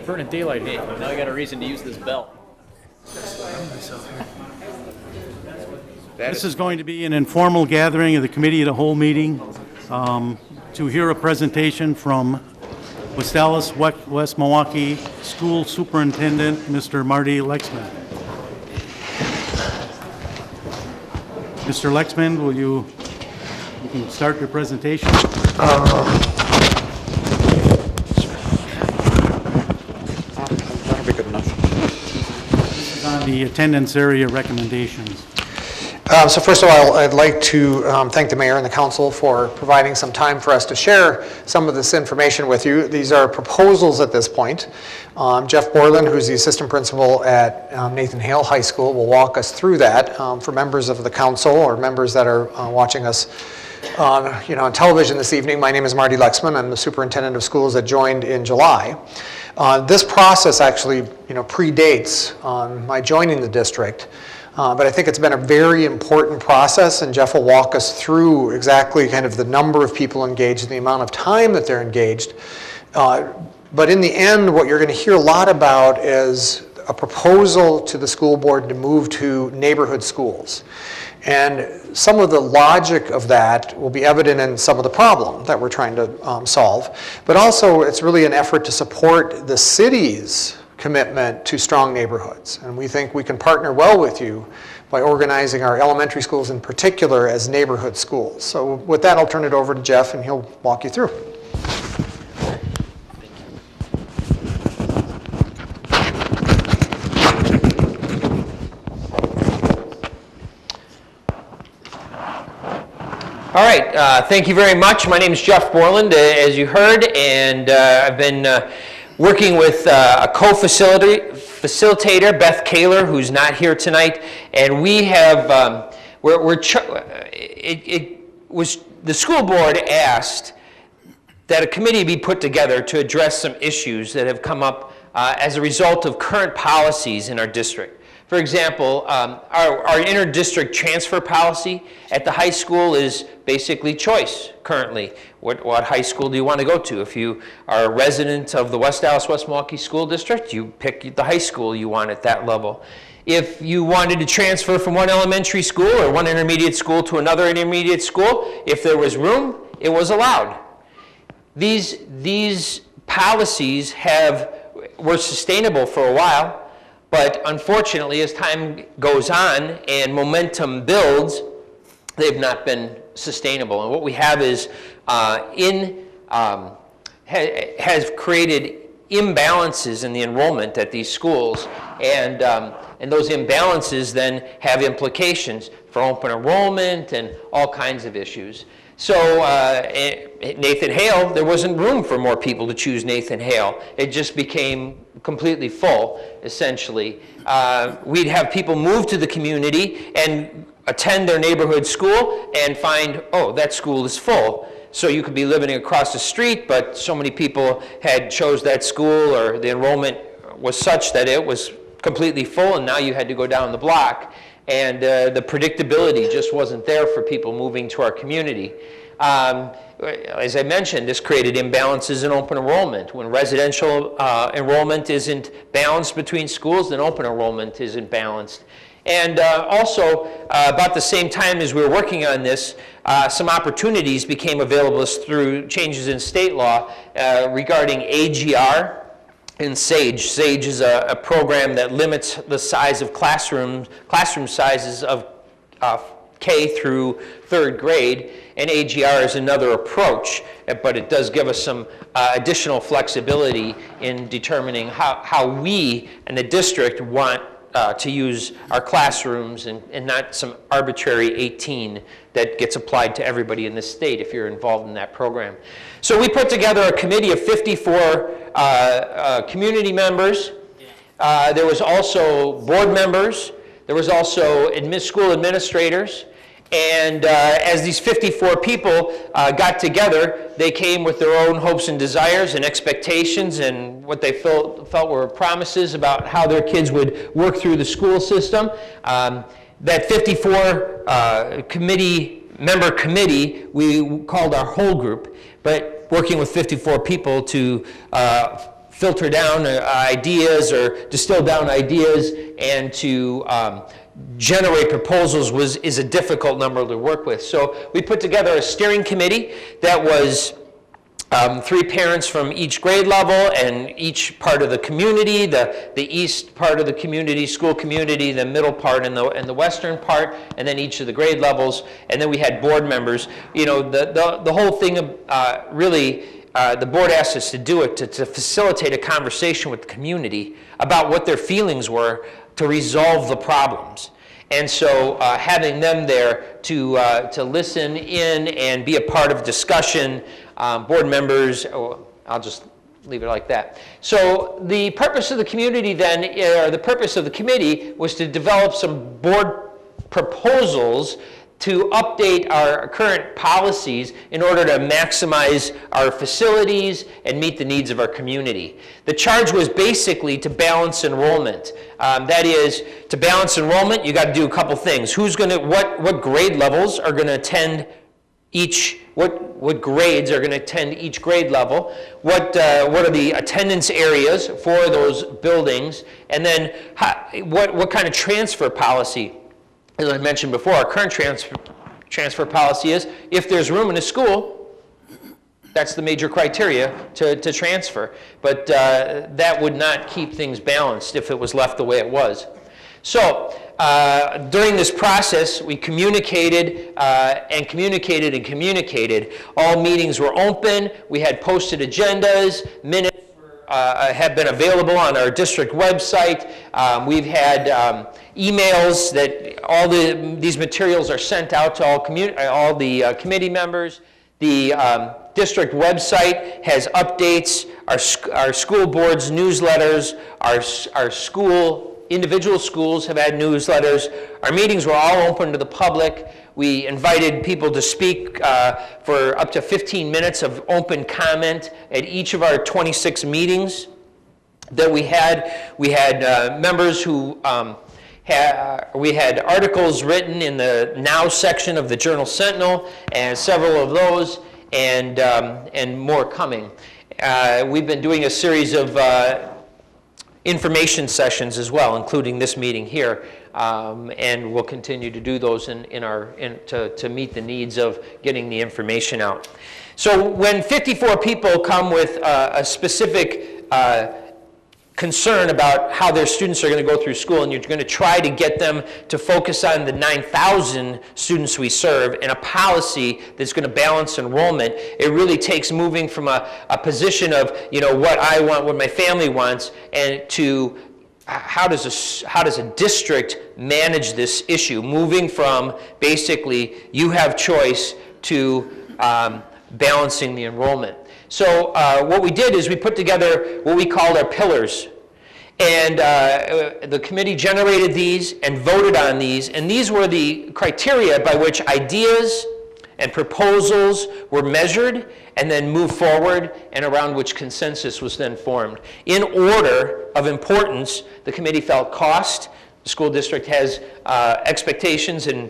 Burning daylight here. Now I got a reason to use this belt. This is going to be an informal gathering of the Committee of the Whole meeting to hear a presentation from West Dallas, West Milwaukee School Superintendent, Mr. Marty Lexman. Mr. Lexman, you can start your presentation. That'll be good enough. This is on the attendance area recommendations. So first of all, I'd like to thank the mayor and the council for providing some time for us to share some of this information with you. These are proposals at this point. Jeff Borland, who's the assistant principal at Nathan Hale High School, will walk us through that. For members of the council or members that are watching us on television this evening, my name is Marty Lexman. I'm the superintendent of schools that joined in July. This process actually predates my joining the district. But I think it's been a very important process, and Jeff will walk us through exactly kind of the number of people engaged and the amount of time that they're engaged. But in the end, what you're going to hear a lot about is a proposal to the school board to move to neighborhood schools. And some of the logic of that will be evident in some of the problem that we're trying to solve. But also, it's really an effort to support the city's commitment to strong neighborhoods. And we think we can partner well with you by organizing our elementary schools in particular as neighborhood schools. So with that, I'll turn it over to Jeff and he'll walk you through. All right, thank you very much. My name is Jeff Borland, as you heard, and I've been working with a co-facilitator, Beth Kaler, who's not here tonight, and we have, the school board asked that a committee be put together to address some issues that have come up as a result of current policies in our district. For example, our inter-district transfer policy at the high school is basically choice currently. What high school do you want to go to? If you are a resident of the West Dallas, West Milwaukee School District, you pick the high school you want at that level. If you wanted to transfer from one elementary school or one intermediate school to another intermediate school, if there was room, it was allowed. These policies were sustainable for a while. But unfortunately, as time goes on and momentum builds, they've not been sustainable. And what we have is has created imbalances in the enrollment at these schools, and those imbalances then have implications for open enrollment and all kinds of issues. So Nathan Hale, there wasn't room for more people to choose Nathan Hale. It just became completely full, essentially. We'd have people move to the community and attend their neighborhood school and find, oh, that school is full. So you could be living across the street, but so many people had chose that school, or the enrollment was such that it was completely full, and now you had to go down the block. And the predictability just wasn't there for people moving to our community. As I mentioned, this created imbalances in open enrollment. When residential enrollment isn't balanced between schools, then open enrollment isn't balanced. And also, about the same time as we were working on this, some opportunities became available through changes in state law regarding AGR and SAGE. SAGE is a program that limits the size of classroom sizes of K through third grade, and AGR is another approach, but it does give us some additional flexibility in determining how we in the district want to use our classrooms, and not some arbitrary 18 that gets applied to everybody in the state if you're involved in that program. So we put together a committee of 54 community members. There was also board members. There was also school administrators. And as these 54 people got together, they came with their own hopes and desires and expectations and what they felt were promises about how their kids would work through the school system. That 54 member committee, we called our whole group, but working with 54 people to filter down ideas or distill down ideas and to generate proposals is a difficult number to work with. So we put together a steering committee that was 3 parents from each grade level and each part of the community, the east part of the community, school community, the middle part and the western part, and then each of the grade levels. And then we had board members. You know, the whole thing really, the board asked us to do it to facilitate a conversation with the community about what their feelings were to resolve the problems. And so having them there to listen in and be a part of discussion, board members, I'll just leave it like that. So the purpose of the community then, or the purpose of the committee, was to develop some board proposals to update our current policies in order to maximize our facilities and meet the needs of our community. The charge was basically to balance enrollment. That is, to balance enrollment, you got to do a couple things. What grade levels are going to attend each, what grades are going to attend each grade level? What are the attendance areas for those buildings? And then what kind of transfer policy? As I mentioned before, our current transfer policy is if there's room in a school, that's the major criteria to transfer. But that would not keep things balanced if it was left the way it was. So during this process, we communicated and communicated and communicated. All meetings were open. We had posted agendas. Minutes have been available on our district website. We've had emails that these materials are sent out to all the committee members. The district website has updates. Our school board's newsletters. Our individual schools have had newsletters. Our meetings were all open to the public. We invited people to speak for up to 15 minutes of open comment at each of our 26 meetings that we had. We had members who we had articles written in the Now section of the Journal Sentinel, and several of those, and more coming. We've been doing a series of information sessions as well, including this meeting here, and we'll continue to do those to meet the needs of getting the information out. So when 54 people come with a specific concern about how their students are going to go through school, and you're going to try to get them to focus on the 9,000 students we serve and a policy that's going to balance enrollment, it really takes moving from a position of, you know, what I want, what my family wants, and to how does a district manage this issue, moving from basically you have choice to balancing the enrollment. So what we did is we put together what we called our pillars. And the committee generated these and voted on these. And these were the criteria by which ideas and proposals were measured and then moved forward, and around which consensus was then formed. In order of importance, the committee felt cost. The school district has expectations and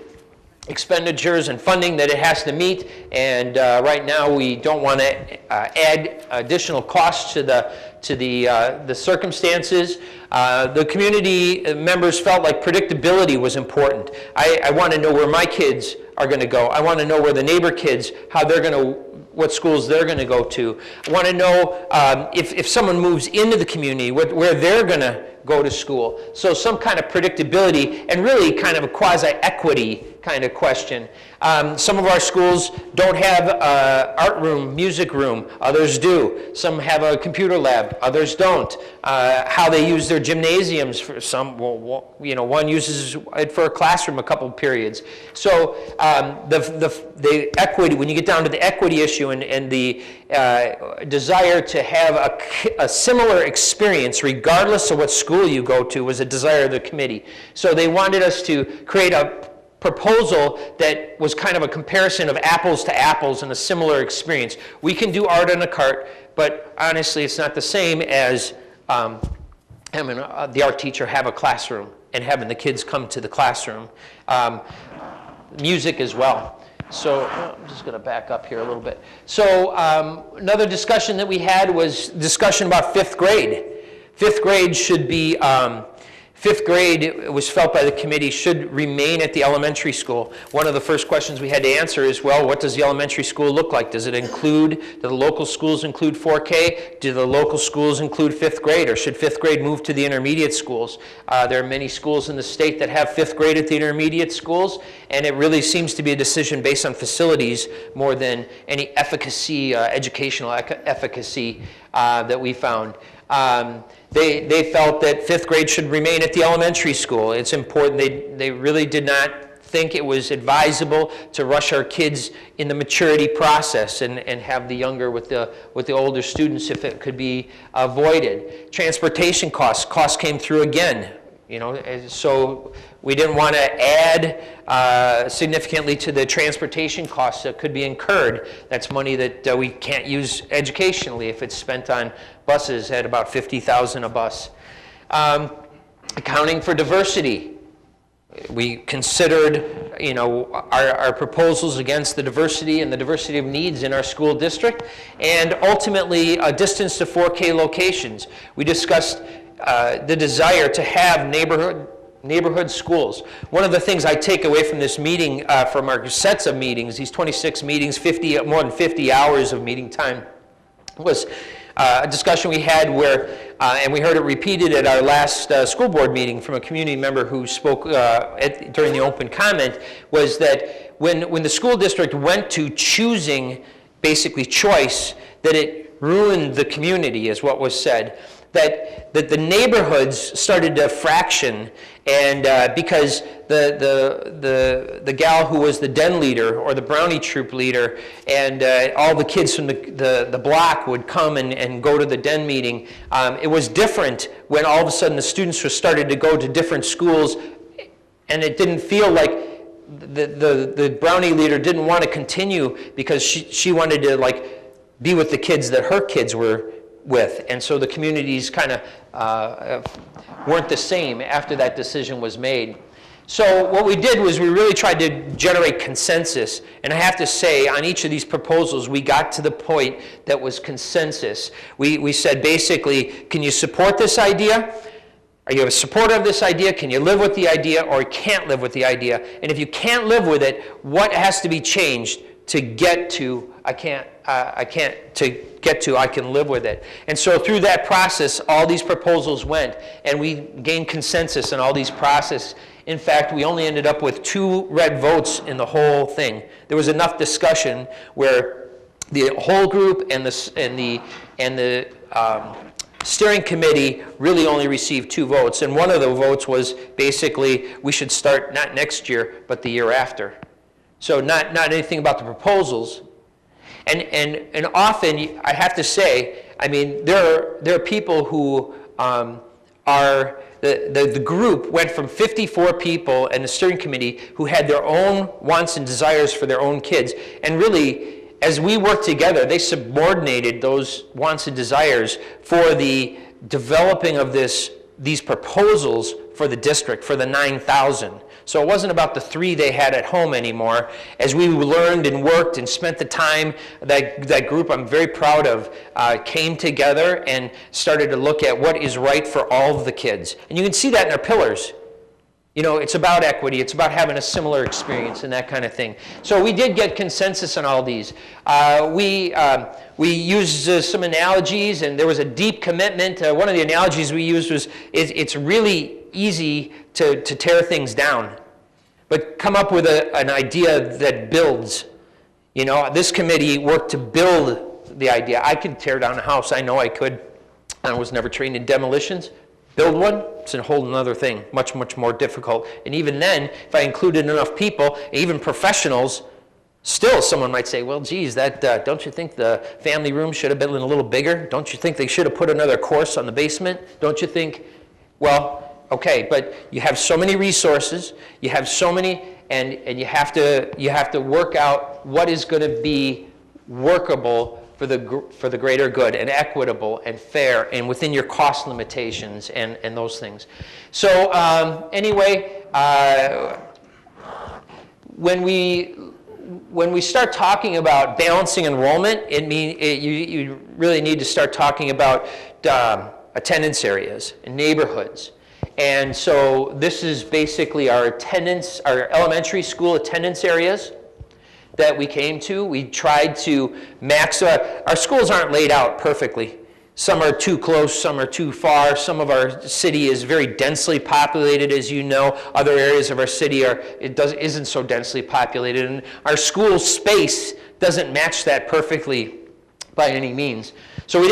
expenditures and funding that it has to meet, and right now we don't want to add additional costs to the circumstances. The community members felt like predictability was important. I want to know where my kids are going to go. I want to know where the neighbor kids, what schools they're going to go to. I want to know if someone moves into the community, where they're going to go to school. So some kind of predictability, and really kind of a quasi-equity kind of question. Some of our schools don't have art room, music room. Others do. Some have a computer lab. Others don't. How they use their gymnasiums. For some, one uses it for a classroom a couple periods. So the equity, when you get down to the equity issue and the desire to have a similar experience, regardless of what school you go to, was a desire of the committee. So they wanted us to create a proposal that was kind of a comparison of apples to apples and a similar experience. We can do art on a cart, but honestly, it's not the same as having the art teacher have a classroom and having the kids come to the classroom. Music as well. So I'm just going to back up here a little bit. So another discussion that we had was discussion about fifth grade. Fifth grade should be, fifth grade, it was felt by the committee, should remain at the elementary school. One of the first questions we had to answer is, well, what does the elementary school look like? Does it include, do the local schools include 4K? Do the local schools include fifth grade? Or should fifth grade move to the intermediate schools? There are many schools in the state that have fifth grade at the intermediate schools, and it really seems to be a decision based on facilities more than any efficacy, educational efficacy that we found. They felt that fifth grade should remain at the elementary school. It's important. They really did not think it was advisable to rush our kids in the maturity process and have the younger with the older students if it could be avoided. Transportation costs came through again. You know, so we didn't want to add significantly to the transportation costs that could be incurred. That's money that we can't use educationally if it's spent on buses at about $50,000 a bus. Accounting for diversity. We considered, you know, our proposals against the diversity and the diversity of needs in our school district, and ultimately a distance to 4K locations. We discussed the desire to have neighborhood schools. One of the things I take away from this meeting, from our sets of meetings, these 26 meetings, more than 50 hours of meeting time, was a discussion we had where, and we heard it repeated at our last school board meeting from a community member who spoke during the open comment, was that when the school district went to choosing basically choice, that it ruined the community, is what was said. That the neighborhoods started to fraction, and because the gal who was the den leader or the brownie troop leader, and all the kids from the block would come and go to the den meeting. It was different when all of a sudden the students were started to go to different schools, and it didn't feel like the brownie leader didn't want to continue because she wanted to like be with the kids that her kids were with, and so the communities kind of weren't the same after that decision was made. So what we did was we really tried to generate consensus, and I have to say on each of these proposals we got to the point that was consensus. We said basically, can you support this idea? Are you a supporter of this idea? Can you live with the idea, or can't live with the idea? And if you can't live with it, what has to be changed to get to I can live with it? And so through that process, all these proposals went, and we gained consensus on all these processes. In fact, we only ended up with 2 red votes in the whole thing. There was enough discussion where the whole group and the steering committee really only received 2 votes, and one of the votes was basically we should start not next year, but the year after. So not anything about the proposals. And often, I have to say, I mean, there are people who are, the group went from 54 people and the steering committee who had their own wants and desires for their own kids. And really, as we worked together, they subordinated those wants and desires for the developing of these proposals for the district, for the 9,000. So it wasn't about the 3 they had at home anymore. As we learned and worked and spent the time, that group I'm very proud of came together and started to look at what is right for all of the kids. And you can see that in our pillars. You know, it's about equity, it's about having a similar experience and that kind of thing. So we did get consensus on all these. We used some analogies, and there was a deep commitment. One of the analogies we used was, it's really easy to tear things down, but come up with an idea that builds. You know, this committee worked to build the idea. I could tear down a house, I know I could. I was never trained in demolitions. Build one, it's a whole other thing, much, much more difficult. And even then, if I included enough people, even professionals, still someone might say, well, geez, don't you think the family room should have been a little bigger? Don't you think they should have put another course on the basement? Don't you think, well, okay, but you have so many resources, you have so many, and you have to work out what is going to be workable for the greater good, and equitable and fair, and within your cost limitations and those things. So anyway, when we when we start talking about balancing enrollment, you really need to start talking about attendance areas and neighborhoods. And so this is basically our elementary school attendance areas that we came to. We tried to our schools aren't laid out perfectly. Some are too close, some are too far. Some of our city is very densely populated, as you know. Other areas of our city isn't so densely populated, and our school space doesn't match that perfectly by any means. So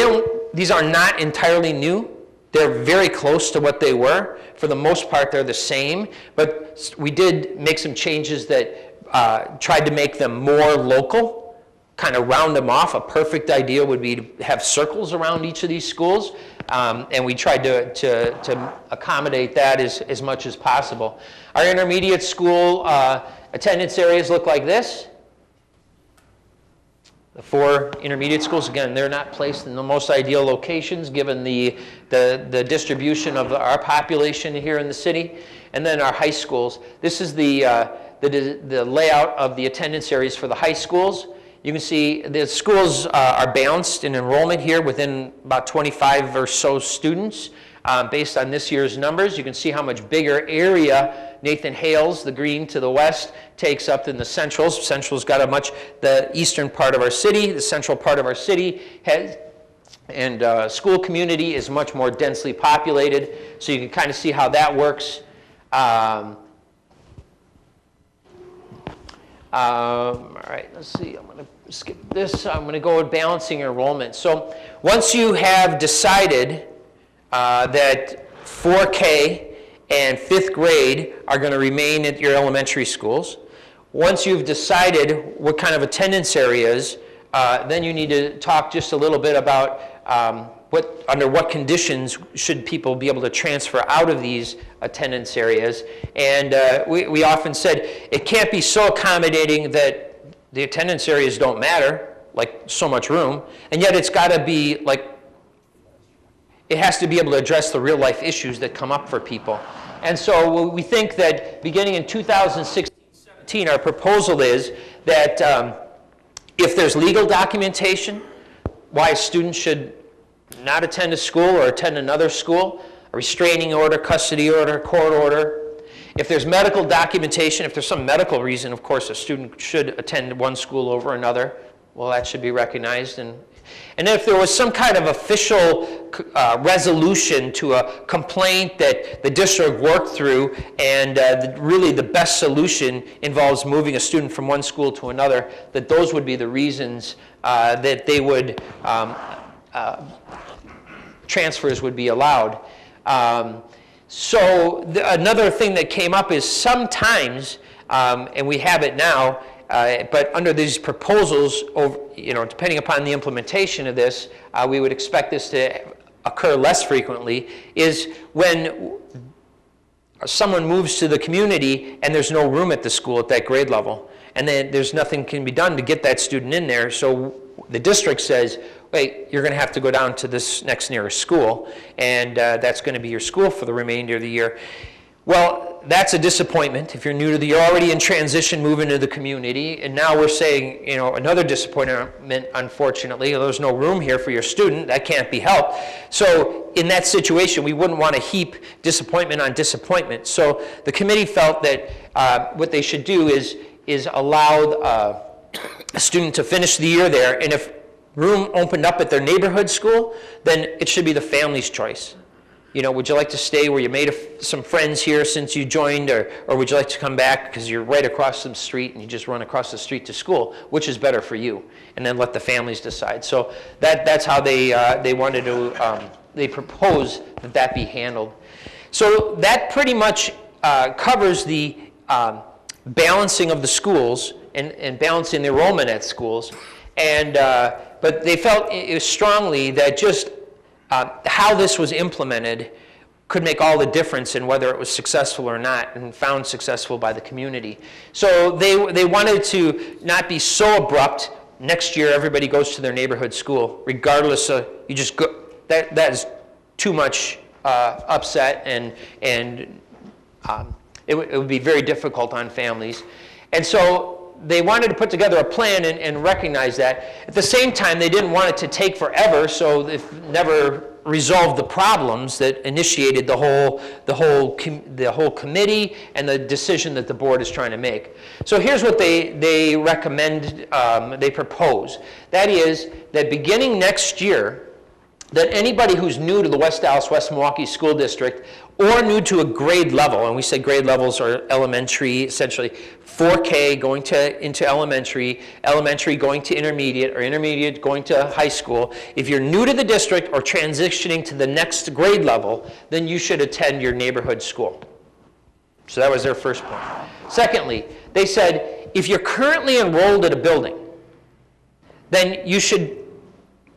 these are not entirely new. They're very close to what they were. For the most part, they're the same, but we did make some changes that tried to make them more local, kind of round them off. A perfect idea would be to have circles around each of these schools, and we tried to accommodate that as much as possible. Our intermediate school attendance areas look like this. The 4 intermediate schools, again, they're not placed in the most ideal locations given the distribution of our population here in the city. And then our high schools. This is the layout of the attendance areas for the high schools. You can see the schools are balanced in enrollment here within about 25 or so students based on this year's numbers. You can see how much bigger area Nathan Hales, the green to the west, takes up than the Central's. Central's got the eastern part of our city, the central part of our city has, and school community is much more densely populated. So you can kind of see how that works. All right, let's see, I'm going to skip this. I'm going to go with balancing enrollment. So once you have decided that 4K and 5th grade are going to remain at your elementary schools, once you've decided what kind of attendance areas, then you need to talk just a little bit about under what conditions should people be able to transfer out of these attendance areas. And we often said it can't be so accommodating that the attendance areas don't matter, like so much room, and yet it's got to be like, it has to be able to address the real life issues that come up for people. And so we think that beginning in 2016-17, our proposal is that if there's legal documentation why a student should not attend a school or attend another school, a restraining order, custody order, court order. If there's medical documentation, if there's some medical reason, of course, a student should attend one school over another, well, that should be recognized. And if there was some kind of official resolution to a complaint that the district worked through, and really the best solution involves moving a student from one school to another, that those would be the reasons that they would transfers would be allowed. Another thing that came up is sometimes, and we have it now, but under these proposals, depending upon the implementation of this, we would expect this to occur less frequently, is when someone moves to the community and there's no room at the school at that grade level, and then there's nothing can be done to get that student in there. So the district says, wait, you're going to have to go down to this next nearest school, and that's going to be your school for the remainder of the year. Well, that's a disappointment. If you're new to you're already in transition, moving to the community, and now we're saying, another disappointment, unfortunately, there's no room here for your student, that can't be helped. So in that situation, we wouldn't want to heap disappointment on disappointment. So the committee felt that what they should do is allow a student to finish the year there, and if room opened up at their neighborhood school, then it should be the family's choice. Would you like to stay where you made some friends here since you joined, or would you like to come back because you're right across the street and you just run across the street to school? Which is better for you? And then let the families decide. So that's how they wanted to, they proposed that be handled. So that pretty much covers the balancing of the schools and balancing the enrollment at schools. And but they felt strongly that just how this was implemented could make all the difference in whether it was successful or not, and found successful by the community. So they wanted to not be so abrupt. Next year, everybody goes to their neighborhood school, regardless of, you just go, that is too much upset, and it would be very difficult on families. And so they wanted to put together a plan and recognize that. At the same time, they didn't want it to take forever, so they've never resolved the problems that initiated the whole committee and the decision that the board is trying to make. So here's what they recommend, they propose. That is that beginning next year, that anybody who's new to the West Dallas, West Milwaukee School District, or new to a grade level, and we say grade levels are elementary, essentially 4K going into elementary, elementary going to intermediate, or intermediate going to high school. If you're new to the district or transitioning to the next grade level, then you should attend your neighborhood school. So that was their first point. Secondly, they said, if you're currently enrolled at a building, then you should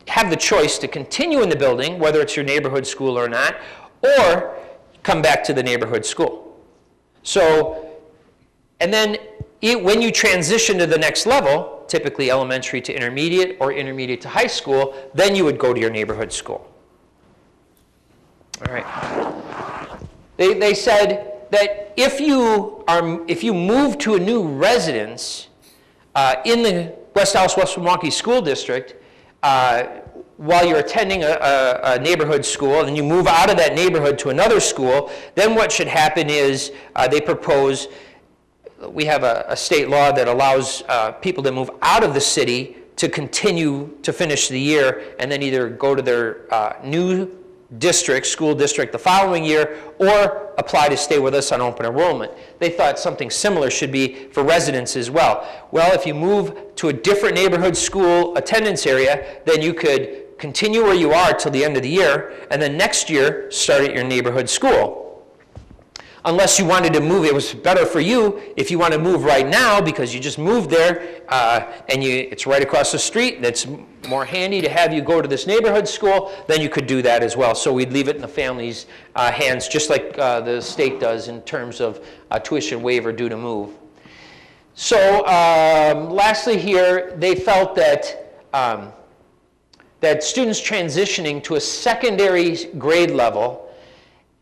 have the choice to continue in the building, whether it's your neighborhood school or not, or come back to the neighborhood school. So, and then when you transition to the next level, typically elementary to intermediate or intermediate to high school, then you would go to your neighborhood school. All right. They said that if you move to a new residence in the West Dallas, West Milwaukee School District, while you're attending a neighborhood school, and then you move out of that neighborhood to another school, then what should happen is they propose, we have a state law that allows people to move out of the city to continue to finish the year and then either go to their new district, school district the following year, or apply to stay with us on open enrollment. They thought something similar should be for residents as well. Well, if you move to a different neighborhood school attendance area, then you could continue where you are till the end of the year, and then next year start at your neighborhood school. Unless you wanted to move, it was better for you if you want to move right now because you just moved there and it's right across the street and it's more handy to have you go to this neighborhood school, then you could do that as well. So we'd leave it in the family's hands, just like the state does in terms of tuition waiver due to move. So lastly here, they felt that that students transitioning to a secondary grade level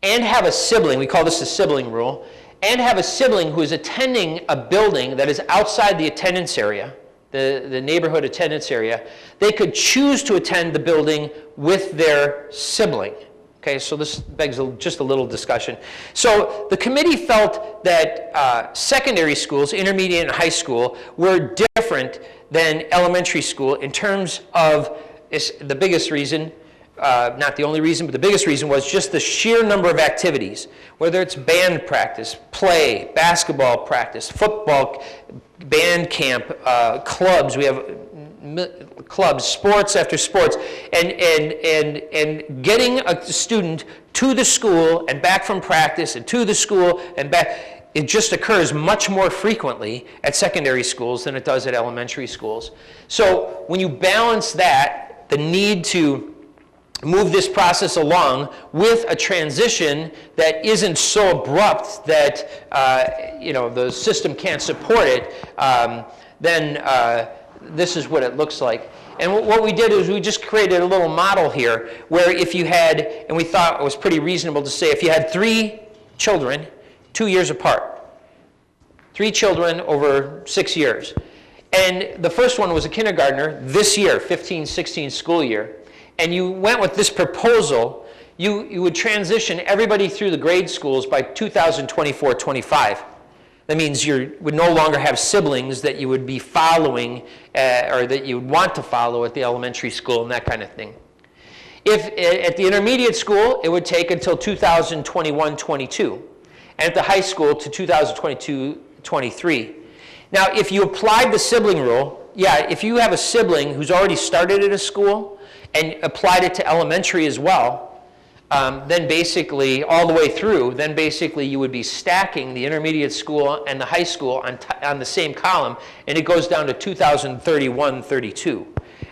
and have a sibling, we call this the sibling rule, and have a sibling who is attending a building that is outside the attendance area, the neighborhood attendance area, they could choose to attend the building with their sibling. Okay, so this begs just a little discussion. So the committee felt that secondary schools, intermediate and high school, were different than elementary school in terms of the biggest reason, not the only reason, but the biggest reason was just the sheer number of activities, whether it's band practice, play, basketball practice, football, band camp, clubs. We have clubs, sports after sports, and getting a student to the school and back from practice and to the school and back, it just occurs much more frequently at secondary schools than it does at elementary schools. So when you balance that, the need to move this process along with a transition that isn't so abrupt that the system can't support it, then this is what it looks like. And what we did is we just created a little model here where if you had, and we thought it was pretty reasonable to say, if you had 3 children 2 years apart, 3 children over 6 years, and the first one was a kindergartner this year, 15-16 school year, and you went with this proposal, you would transition everybody through the grade schools by 2024-25. That means you would no longer have siblings that you would be following or that you would want to follow at the elementary school and that kind of thing. If at the intermediate school, it would take until 2021-22, and at the high school to 2022-23. Now, if you applied the sibling rule, if you have a sibling who's already started at a school and applied it to elementary as well, then basically all the way through, then basically you would be stacking the intermediate school and the high school on the same column, and it goes down to 2031-32.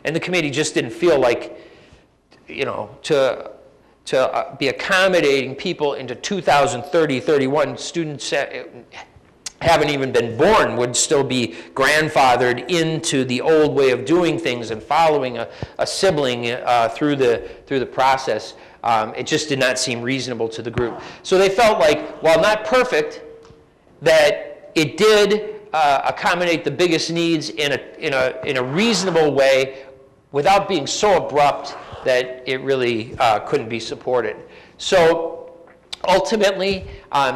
And the committee just didn't feel like, to be accommodating people into 2030-31, students haven't even been born would still be grandfathered into the old way of doing things and following a sibling through the process. It just did not seem reasonable to the group. So they felt like, while not perfect, that it did accommodate the biggest needs in a reasonable way without being so abrupt that it really couldn't be supported. So ultimately,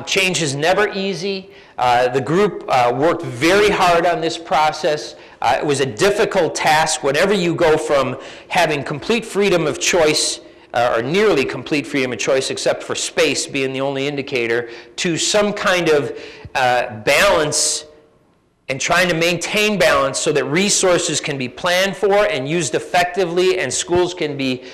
change is never easy. The group worked very hard on this process. It was a difficult task. Whenever you go from having complete freedom of choice, or nearly complete freedom of choice except for space being the only indicator, to some kind of balance and trying to maintain balance so that resources can be planned for and used effectively, and schools can be,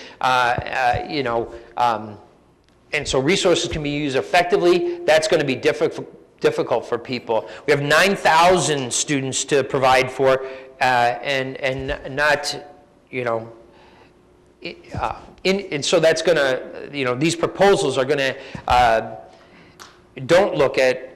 and so resources can be used effectively, that's going to be difficult for people. We have 9,000 students to provide for, and not, and so that's going to, these proposals are going to, don't look at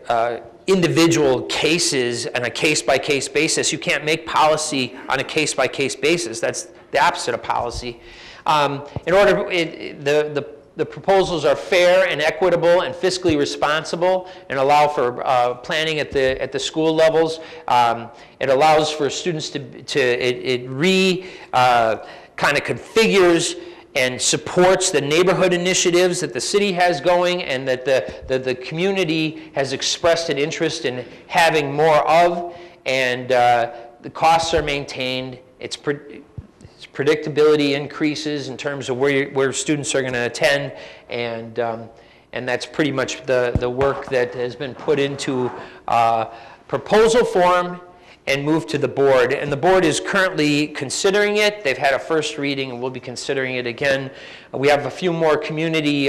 individual cases on a case-by-case basis. You can't make policy on a case-by-case basis. That's the opposite of policy. The proposals are fair and equitable and fiscally responsible and allow for planning at the school levels. It allows for students it kind of configures and supports the neighborhood initiatives that the city has going and that the community has expressed an interest in having more of, and the costs are maintained. Its predictability increases in terms of where students are going to attend, and that's pretty much the work that has been put into proposal form and moved to the board. And the board is currently considering it. They've had a first reading and we'll be considering it again. We have a few more community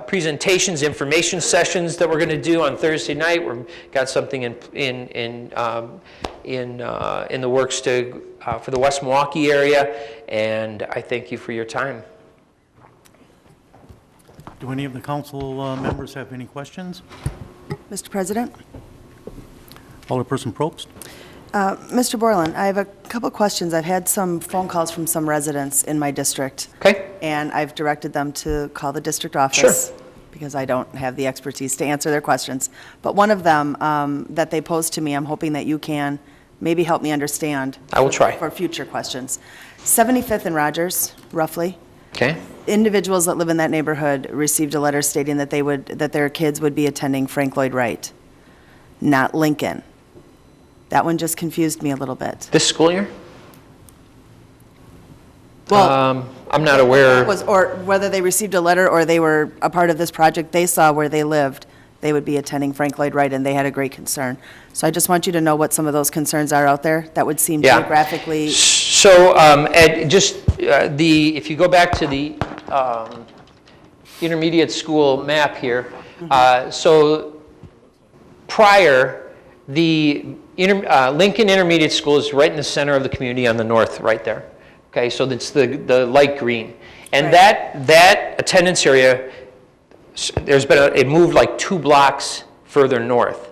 presentations, information sessions that we're going to do on Thursday night. We've got something in the works for the West Milwaukee area, and I thank you for your time. Do any of the council members have any questions? Mr. President? Alderperson Probst? Mr. Borland, I have a couple questions. I've had some phone calls from some residents in my district. Okay. And I've directed them to call the district office. Sure. Because I don't have the expertise to answer their questions. But one of them that they posed to me, I'm hoping that you can maybe help me understand. I will try. For future questions. 75th and Rogers, roughly. Okay. Individuals that live in that neighborhood received a letter stating that that their kids would be attending Frank Lloyd Wright, not Lincoln. That one just confused me a little bit. This school year? Well, I'm not aware. Or whether they received a letter or they were a part of this project, they saw where they lived, they would be attending Frank Lloyd Wright, and they had a great concern. So I just want you to know what some of those concerns are out there that would seem geographically. So if you go back to the intermediate school map here, so prior, the Lincoln Intermediate School is right in the center of the community on the north, right there. Okay, so it's the light green, and right. that attendance area, there's been it moved like 2 blocks further north,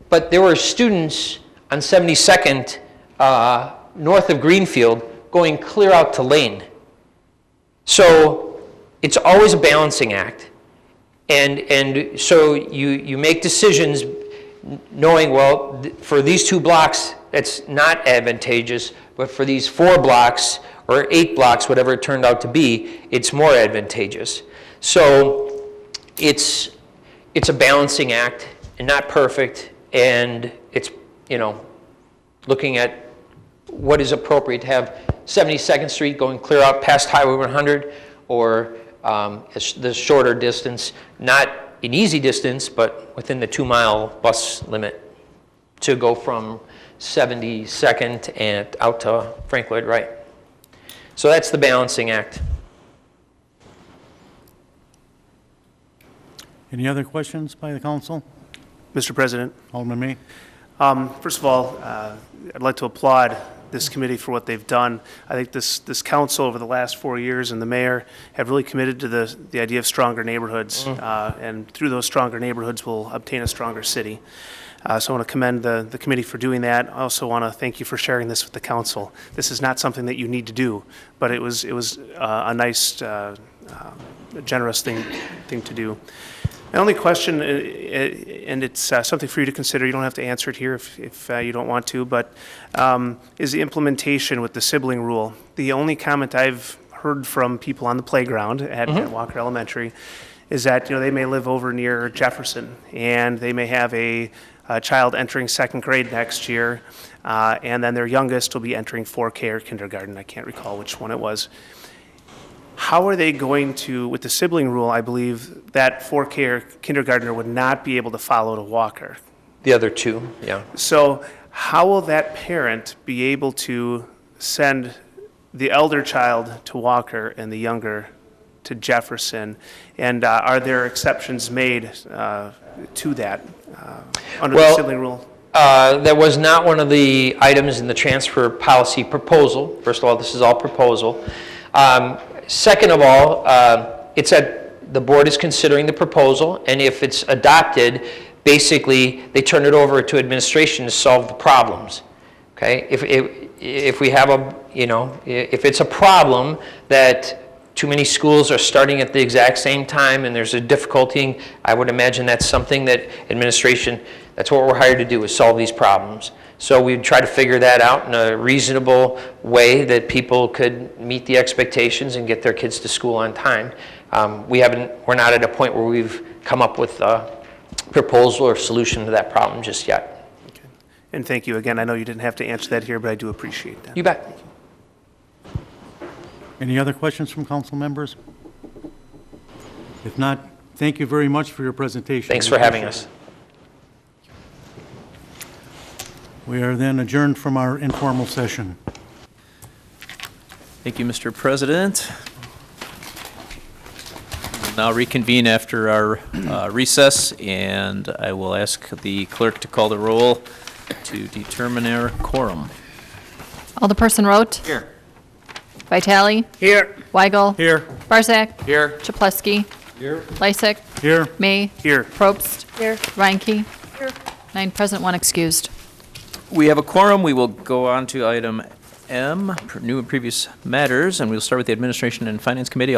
but there were students on 72nd north of Greenfield going clear out to Lane. So it's always a balancing act, and so you make decisions knowing, well, for these 2 blocks, it's not advantageous, but for these 4 blocks or 8 blocks, whatever it turned out to be, it's more advantageous. So it's a balancing act and not perfect, and it's, looking at what is appropriate to have 72nd Street going clear out past Highway 100, or the shorter distance, not an easy distance, but within the 2-mile bus limit to go from 72nd and out to Frank Lloyd Wright. So that's the balancing act. Any other questions by the council? Mr. President, Alderman May? first of all, I'd like to applaud this committee for what they've done. I think this council over the last 4 years and the mayor have really committed to the idea of stronger neighborhoods, and through those stronger neighborhoods we'll obtain a stronger city. So I want to commend the committee for doing that. I also want to thank you for sharing this with the council. This is not something that you need to do, but it was a nice, generous thing to do. My only question, and it's something for you to consider, you don't have to answer it here if you don't want to, but is the implementation with the sibling rule. The only comment I've heard from people on the playground at Walker Elementary is that, they may live over near Jefferson, and they may have a child entering second grade next year, and then their youngest will be entering 4K or kindergarten. I can't recall which one it was. How are they going to, with the sibling rule, I believe that 4K or kindergartner would not be able to follow to Walker. The other two, yeah. So how will that parent be able to send the elder child to Walker and the younger to Jefferson? And are there exceptions made to that under the sibling rule? That was not one of the items in the transfer policy proposal. First of all, this is all proposal. Second of all, it's at the board is considering the proposal, and if it's adopted, basically they turn it over to administration to solve the problems. Okay, if we have if it's a problem that too many schools are starting at the exact same time and there's a difficulty, I would imagine that's something that administration, that's what we're hired to do, is solve these problems. So we'd try to figure that out in a reasonable way that people could meet the expectations and get their kids to school on time. We're not at a point where we've come up with a proposal or solution to that problem just yet. Okay. And thank you again. I know you didn't have to answer that here, but I do appreciate that. You bet. Any other questions from council members? If not, thank you very much for your presentation. Thanks for having us. We are then adjourned from our informal session. Thank you, Mr. President. We'll now reconvene after our recess, and I will ask the clerk to call the roll to determine our quorum. Alderperson Rote. Here. Vitale. Here. Weigel. Here. Barzak. Here. Chapletsky. Here. Lysick. Here. May. Here. Probst. Here. Reinke. Here. 9 present, 1 excused. We have a quorum. We will go on to item M, new and previous matters, and we'll start with the Administration and Finance Committee.